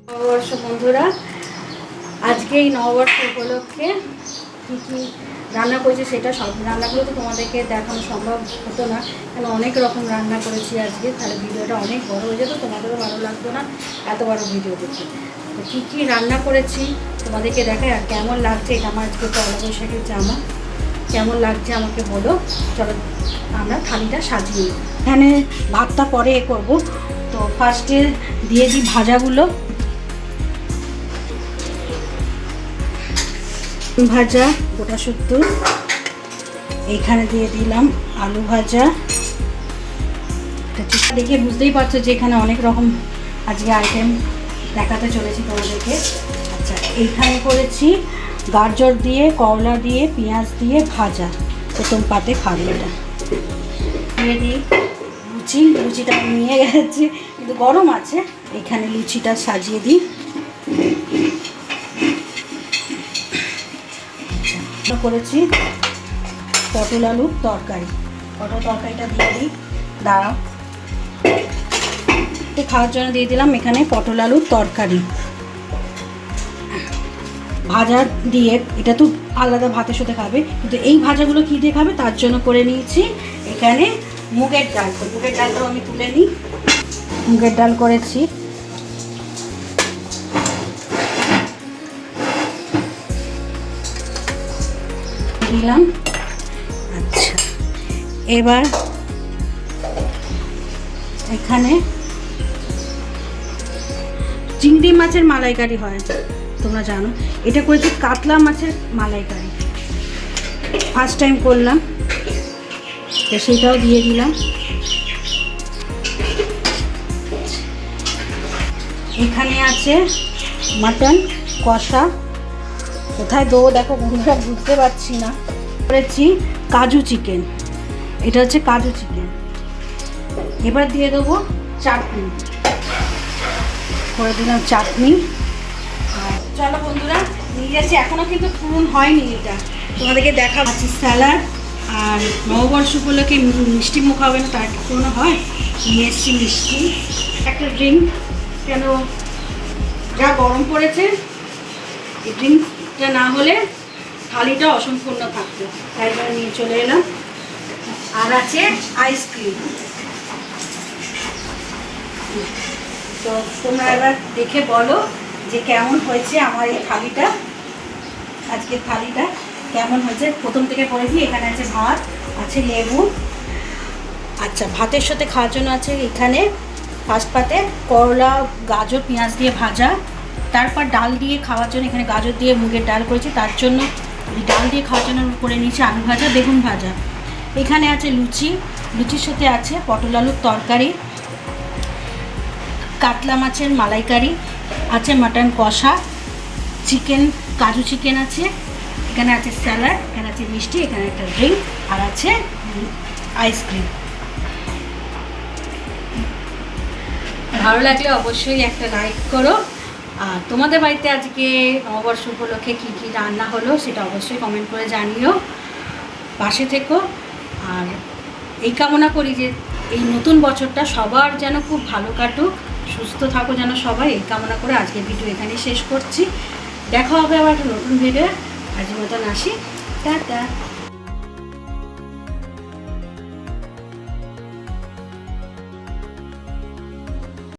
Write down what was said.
নববর্ষ বন্ধুরা, আজকে এই নববর্ষ উপলক্ষে কী কী রান্না করেছি সেটা সব রান্নাগুলো তো তোমাদেরকে দেখানো সম্ভব হতো না, কেন অনেক রকম রান্না করেছি আজকে। তাহলে ভিডিওটা অনেক বড় হয়ে যেত, তোমাদেরও ভালো লাগতো না এত বড় ভিডিও দেখে। তো কী কী রান্না করেছি তোমাদেরকে দেখাই, আর কেমন লাগছে। এটা আমার আজকে পয়লা বৈশাখের জামা, কেমন লাগছে আমাকে বলো। চলো আমরা থালিটা সাজিয়ে নিই। এখানে ভাতটা পরে করব, তো ফার্স্টে দিয়ে দিই ভাজাগুলো। ভাজা গোটা শুদ্ধ, এইখানে দিয়ে দিলাম আলু ভাজা। দেখে বুঝতেই পারছো যে এখানে অনেক রকম আজকে আইটেম দেখাতে চলেছি তোমাদেরকে। আচ্ছা, এইখানে করেছি গাজর দিয়ে, করলা দিয়ে, পেঁয়াজ দিয়ে ভাজা। প্রথম পাতে খাবো এটা। দিয়ে দিই লুচিটা নিয়ে গেছি কিন্তু গরম আছে, এখানে লুচিটা সাজিয়ে দিই। করেছি পটল আলুর তরকারি, পটল তরকারিটা দিয়ে দিই। দাঁড়াও, খাওয়ার জন্য দিয়ে দিলাম এখানে পটল আলুর তরকারি ভাজা দিয়ে। এটা তো আলাদা ভাতের সাথে খাবে, কিন্তু এই ভাজাগুলো কী দিয়ে খাবে তার জন্য করে নিয়েছি এখানে মুগের ডাল। তো মুগের ডালটাও আমি তুলে নিই। মুগের ডাল করেছি, দিলাম। আচ্ছা, এবার এখানে চিংড়ি মাছের মালাইকারি হয়, তোমরা জানো। এটা করেছি কাতলা মাছের মালাইকারি, ফার্স্ট টাইম করলাম, তো সেটাও দিয়ে দিলাম। এখানে আছে মাটন কষা, কোথায় দেবো দেখো বন্ধুরা, বুঝতে পারছি না। করেছি কাজু চিকেন, এটা হচ্ছে কাজু চিকেন। এবার দিয়ে দেবো চাটনি, করে দিলাম চাটনি। চলো বন্ধুরা, নিয়ে যাচ্ছি, এখনও কিন্তু পূরণ হয়নি, এটা তোমাদেরকে দেখাচ্ছি। স্যালাড আর নববর্ষ উপলক্ষে মিষ্টি মুখ হবে না, তার কোনো হয়। নিয়ে এসছি মিষ্টি, একটা ড্রিঙ্ক, কেন যা গরম পড়েছে এই ড্রিঙ্কটা না হলে থালিটা অসম্পূর্ণ থাকতো, তাই জন্য নিয়ে চলে এলাম। আর আছে আইসক্রিম। তো তোমরা এবার দেখে বলো যে কেমন হয়েছে আমার এই থালিটা, আজকের থালিটা কেমন হয়েছে। প্রথম থেকে পড়ে দিই, এখানে আছে ভাত, আছে লেবু। আচ্ছা, ভাতের সাথে খাওয়ার জন্য আছে এখানে ফার্স্ট পাতে করলা, গাজর, পেঁয়াজ দিয়ে ভাজা। তারপর ডাল দিয়ে খাওয়ার জন্য এখানে গাজর দিয়ে মুগের ডাল করেছি, তার জন্য ডাল দিয়ে খাওয়ার জন্য করে নিয়েছি আলু ভাজা, বেগুন ভাজা। এখানে আছে লুচি, লুচির সাথে আছে পটল আলুর তরকারি, কাতলা মাছের মালাইকারি, আছে মাটন কষা, চিকেন, কাজু চিকেন আছে, এখানে আছে স্যালাড, এখানে আছে মিষ্টি, এখানে একটা ড্রিঙ্ক, আর আছে আইসক্রিম। ভালো লাগলে অবশ্যই একটা লাইক করো, আর তোমাদের বাড়িতে আজকে নববর্ষ উপলক্ষে কী কী রান্না হলো সেটা অবশ্যই কমেন্ট করে জানিও, পাশে থেকো। আর এই কামনা করি যে এই নতুন বছরটা সবার যেন খুব ভালো কাটুক, সুস্থ থাকো যেন সবাই, এই কামনা করে আজকের ভিডিও এখানে শেষ করছি। দেখা হবে আবার একটা নতুন ভিডিও। আজকের মতন আসি, টাটা।